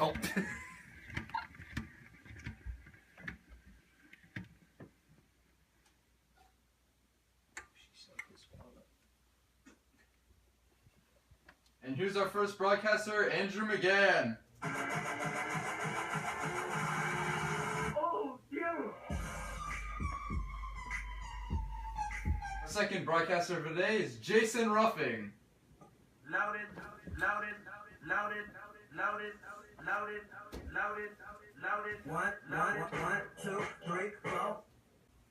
Oh. And here's our first broadcaster, Andrew McGann. Oh, dear. Our second broadcaster for today is Jason Ruffing. Louded, louded, louded, louded, louded, louded, louded. One, 2, 3, 4.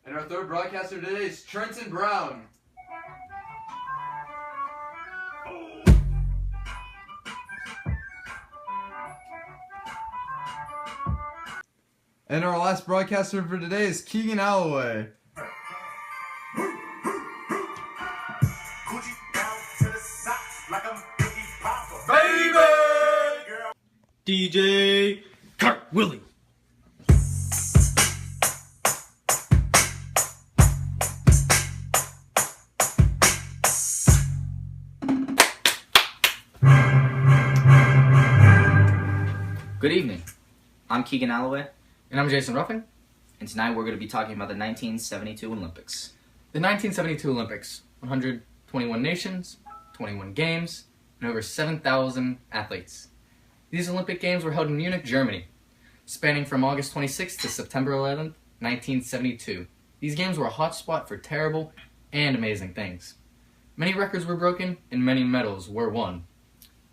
And our third broadcaster today is Trenton Brown. And our last broadcaster for today is Keegan Alloway. DJ Cart Willie. Good evening. I'm Keegan Alloway. And I'm Jason Ruffing. And tonight we're going to be talking about the 1972 Olympics. The 1972 Olympics. 121 nations, 21 games, and over 7,000 athletes. These Olympic Games were held in Munich, Germany, spanning from August 26th to September 11th, 1972. These games were a hotspot for terrible and amazing things. Many records were broken, and many medals were won.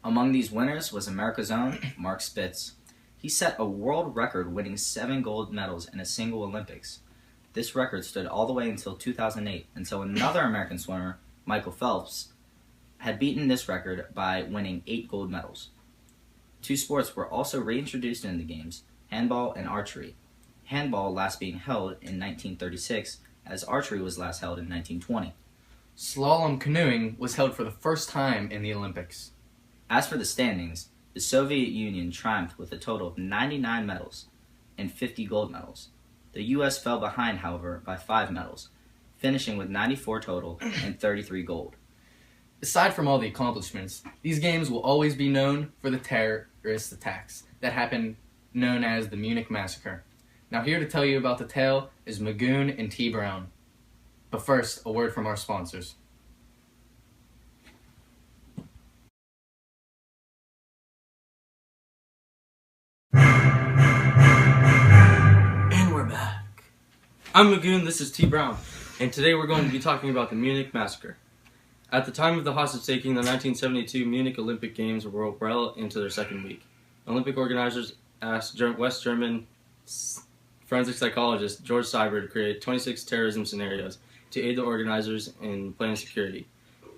Among these winners was America's own Mark Spitz. He set a world record, winning 7 gold medals in a single Olympics. This record stood all the way until 2008, until another American swimmer, Michael Phelps, had beaten this record by winning 8 gold medals. 2 sports were also reintroduced in the games, handball and archery. Handball last being held in 1936, as archery was last held in 1920. Slalom canoeing was held for the first time in the Olympics. As for the standings, the Soviet Union triumphed with a total of 99 medals and 50 gold medals. The U.S. fell behind, however, by 5 medals, finishing with 94 total and 33 gold. Aside from all the accomplishments, these games will always be known for the terrorist attacks that happened, known as the Munich Massacre. Now here to tell you about the tale is Magoon and T. Brown. But first, a word from our sponsors. And we're back. I'm Magoon, this is T. Brown, and today we're going to be talking about the Munich Massacre. At the time of the hostage-taking, the 1972 Munich Olympic Games were well into their second week. Olympic organizers asked West German forensic psychologist George Seiber to create 26 terrorism scenarios to aid the organizers in planning security.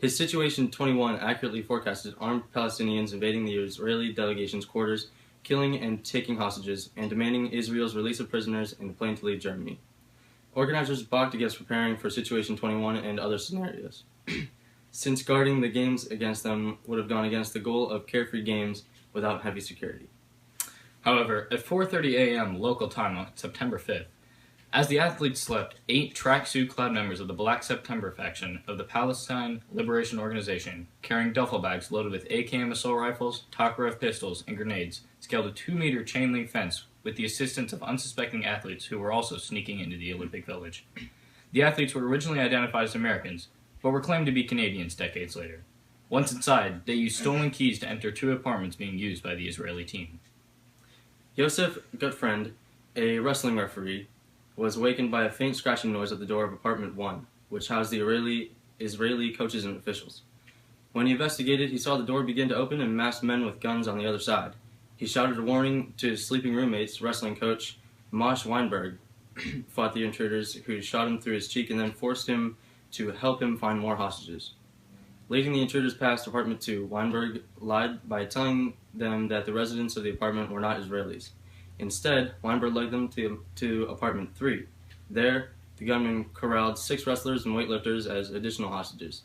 His Situation 21 accurately forecasted armed Palestinians invading the Israeli delegation's quarters, killing and taking hostages, and demanding Israel's release of prisoners and a plane to leave Germany. Organizers balked against preparing for Situation 21 and other scenarios, since guarding the games against them would have gone against the goal of carefree games without heavy security. However, at 4:30 a.m. local time on September 5th, as the athletes slept, 8 tracksuit-clad members of the Black September faction of the Palestine Liberation Organization, carrying duffel bags loaded with AKM assault rifles, Tokarev pistols, and grenades, scaled a 2-meter chain-link fence with the assistance of unsuspecting athletes who were also sneaking into the Olympic Village. The athletes were originally identified as Americans, but were claimed to be Canadians decades later. Once inside, they used stolen keys to enter 2 apartments being used by the Israeli team. Yosef Gutfriend, a wrestling referee, was awakened by a faint scratching noise at the door of apartment 1, which housed the Israeli coaches and officials. When he investigated, he saw the door begin to open and masked men with guns on the other side. He shouted a warning to his sleeping roommates. Wrestling coach Mosh Weinberg fought the intruders, who shot him through his cheek and then forced him to help him find more hostages. Leading the intruders past apartment 2, Weinberg lied by telling them that the residents of the apartment were not Israelis. Instead, Weinberg led them to apartment 3. There, the gunman corralled 6 wrestlers and weightlifters as additional hostages.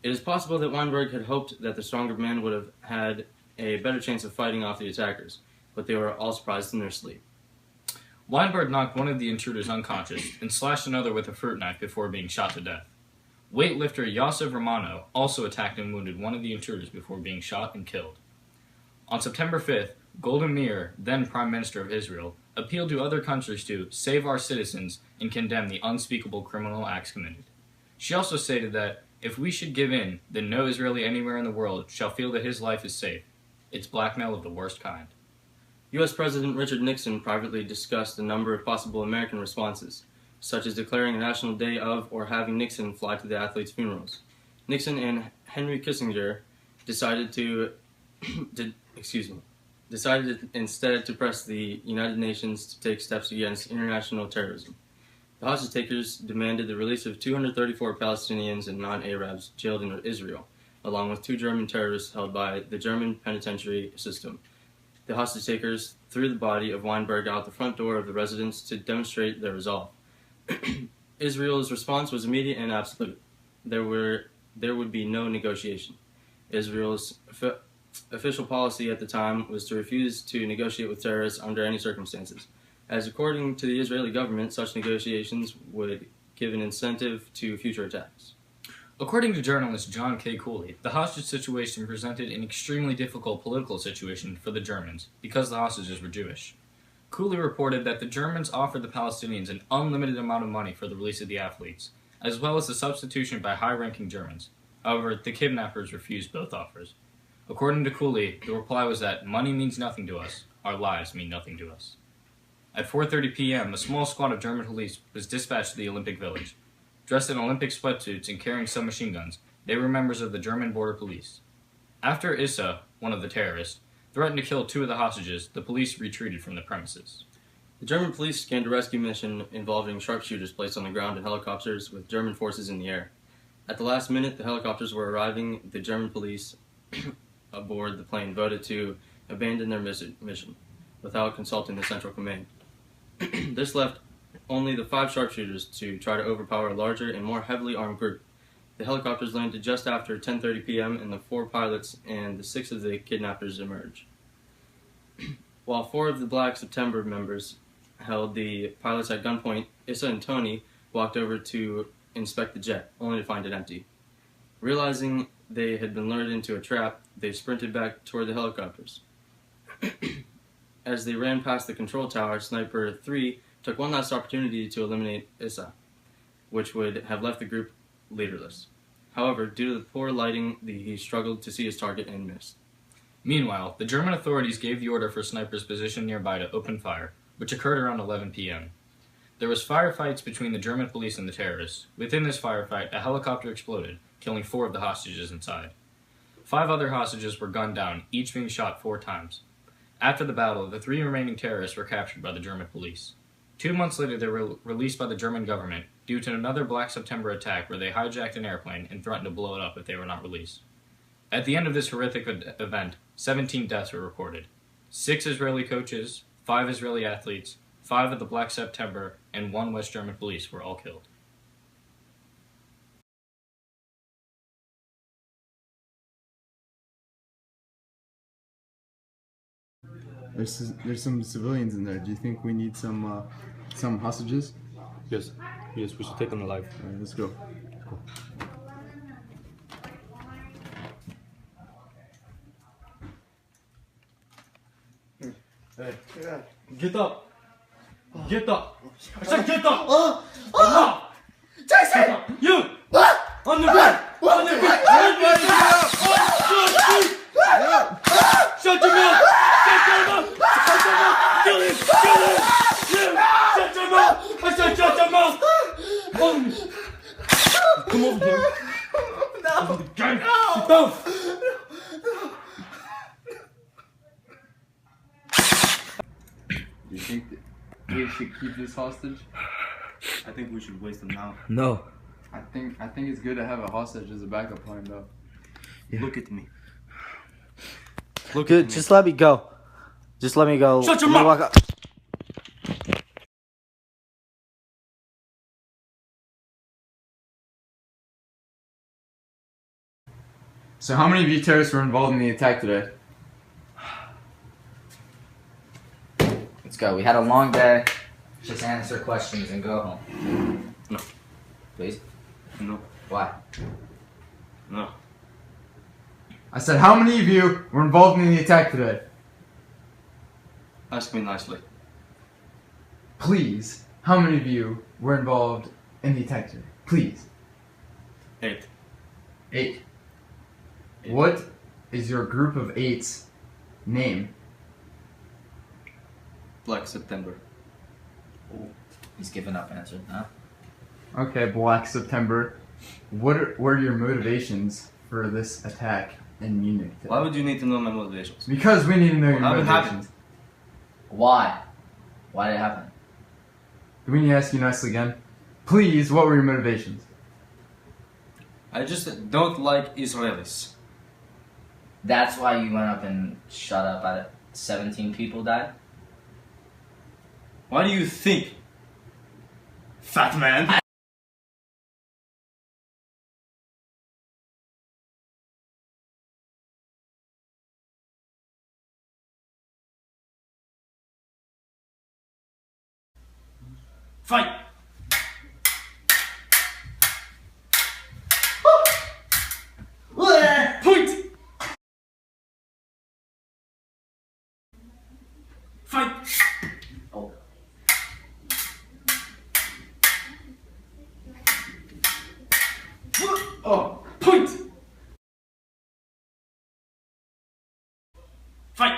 It is possible that Weinberg had hoped that the stronger men would have had a better chance of fighting off the attackers, but they were all surprised in their sleep. Weinberg knocked one of the intruders unconscious and slashed another with a fruit knife before being shot to death. Weightlifter Yosef Romano also attacked and wounded one of the intruders before being shot and killed. On September 5th, Golda Meir, then Prime Minister of Israel, appealed to other countries to save our citizens and condemn the unspeakable criminal acts committed. She also stated that if we should give in, then no Israeli anywhere in the world shall feel that his life is safe. It's blackmail of the worst kind. U.S. President Richard Nixon privately discussed a number of possible American responses, such as declaring a national day of or having Nixon fly to the athletes' funerals. Nixon and Henry Kissinger decided instead to press the United Nations to take steps against international terrorism. The hostage takers demanded the release of 234 Palestinians and non-Arabs jailed in Israel, along with 2 German terrorists held by the German penitentiary system. The hostage takers threw the body of Weinberg out the front door of the residence to demonstrate their resolve. Israel's response was immediate and absolute. There would be no negotiation. Israel's official policy at the time was to refuse to negotiate with terrorists under any circumstances, as according to the Israeli government, such negotiations would give an incentive to future attacks. According to journalist John K. Cooley, the hostage situation presented an extremely difficult political situation for the Germans because the hostages were Jewish. Cooley reported that the Germans offered the Palestinians an unlimited amount of money for the release of the athletes, as well as the substitution by high-ranking Germans. However, the kidnappers refused both offers. According to Cooley, the reply was that money means nothing to us, our lives mean nothing to us. At 4:30 p.m., a small squad of German police was dispatched to the Olympic Village. Dressed in Olympic sweatsuits and carrying submachine guns, they were members of the German border police. After Issa, one of the terrorists, threatened to kill 2 of the hostages, the police retreated from the premises. The German police scanned a rescue mission involving sharpshooters placed on the ground in helicopters with German forces in the air. At the last minute, the helicopters were arriving. The German police aboard the plane voted to abandon their mission without consulting the Central Command. This left only the 5 sharpshooters to try to overpower a larger and more heavily armed group. The helicopters landed just after 10:30 p.m. and the 4 pilots and the 6 of the kidnappers emerged. While 4 of the Black September members held the pilots at gunpoint, Issa and Tony walked over to inspect the jet, only to find it empty. Realizing they had been lured into a trap, they sprinted back toward the helicopters. As they ran past the control tower, Sniper 3 took one last opportunity to eliminate Issa, which would have left the group leaderless. However, due to the poor lighting, he struggled to see his target and missed. Meanwhile, the German authorities gave the order for snipers positioned nearby to open fire, which occurred around 11 p.m. There was firefights between the German police and the terrorists. Within this firefight, a helicopter exploded, killing 4 of the hostages inside. 5 other hostages were gunned down, each being shot 4 times. After the battle, the 3 remaining terrorists were captured by the German police. 2 months later, they were released by the German government due to another Black September attack where they hijacked an airplane and threatened to blow it up if they were not released. At the end of this horrific event, 17 deaths were reported. 6 Israeli coaches, 5 Israeli athletes, 5 of the Black September, and 1 West German police were all killed. There's some civilians in there. Do you think we need some hostages? Yes, we should take them alive. All right, let's go. Hey, get up! Get up! I said get up! Enough! Jason! You! On the bed! On the bed! Shut your mouth! Shut your mouth! Shut your mouth! Kill him! Kill him! You! Shut your mouth! I said shut your mouth! Come over here. No! Gang! Sit down! Do you think that we should keep this hostage? I think we should waste them now. No. I think it's good to have a hostage as a backup plan, though. Yeah. Look at me. Look Dude, at me. just let me go. Just let me go. Shut your Let me mouth! walk up. So how many of you terrorists were involved in the attack today? Let's go. We had a long day. Just answer questions and go home. No. Please? No. Why? No. I said, how many of you were involved in the attack today? Ask me nicely. Please, how many of you were involved in the attack today? Please. 8. 8. What is your group of 8's name? Black September. He's given up answered, huh? Okay, Black September. What were your motivations for this attack in Munich today? Why would you need to know my motivations? Because we need to know your How it motivations. Why? Why did it happen? Do we need to ask you nicely again? Please, what were your motivations? I just don't like Israelis. That's why you went up and shut up at it. 17 people died? Why do you think? Fat man! Fight! Point! Fight! Oh. Oh, point! Fight!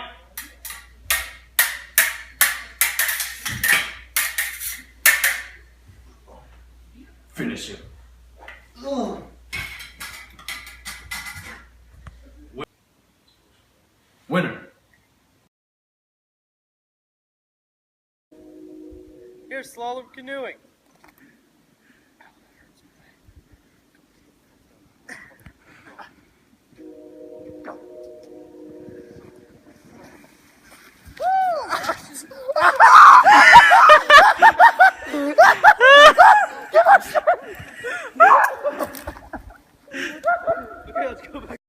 Finish him. Winner. Here's slalom canoeing. Okay, let's go back.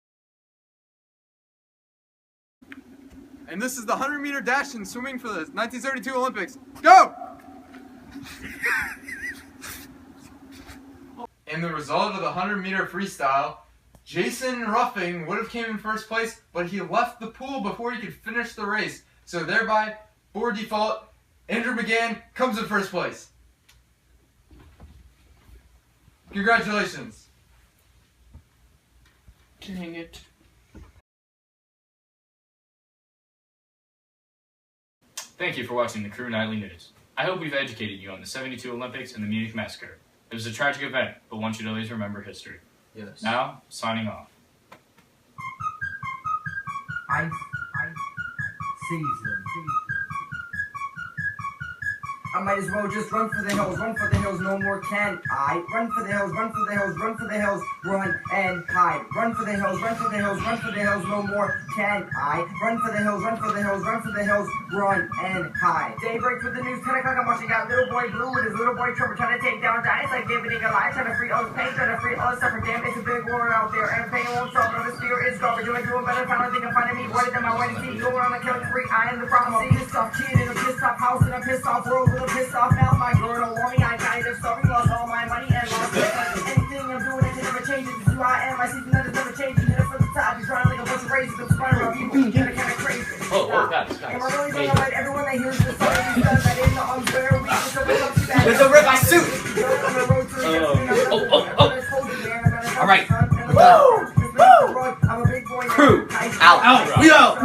And this is the 100-meter dash in swimming for the 1932 Olympics. Go! In the result of the 100-meter freestyle, Jason Ruffing would have came in first place, but he left the pool before he could finish the race. So thereby, for default, Andrew McGann comes in first place. Congratulations. Dang it. Thank you for watching the Crew Nightly News. I hope we've educated you on the 72 Olympics and the Munich Massacre. It was a tragic event, but one should always remember history. Yes. Now, signing off. Ice season. I might as well just run for the hills, no more can I. Run for the hills, run for the hills, run for the hills, run and hide. Run for the hills, run for the hills, run for the hills, no more can I. Run for the hills, run for the hills, run for the hills, run and hide. Daybreak with the news, 10 o'clock, I'm watching out little boy Blue with his little boy Trevor trying to take down giants like David Goliath, trying to free all his pain, trying to free all his suffering. Damn, it's a big war out there, and pain won't stop, no, the fear is garbage. You ain't doing better, found nothing can find me, whiter than my wedding teeth, going on a killing spree. I am the problem, I'm a pissed off kid in a pissed off house, in a pissed off world with a pissed off mouth. My girl don't want me, I kind of sorry, lost all my money and lost it. Anything I'm doing, it never changes. This is who I am, my season that is never changing. Hit it from the top, you're trying to like a bunch of raisins. I'm spinning around people, kind of crazy. Guys. Am I really gonna let everyone that hears this story says that in the unfair week, so we come to that. There's a rip my suit! All right. Woo! Crew! Out! We out!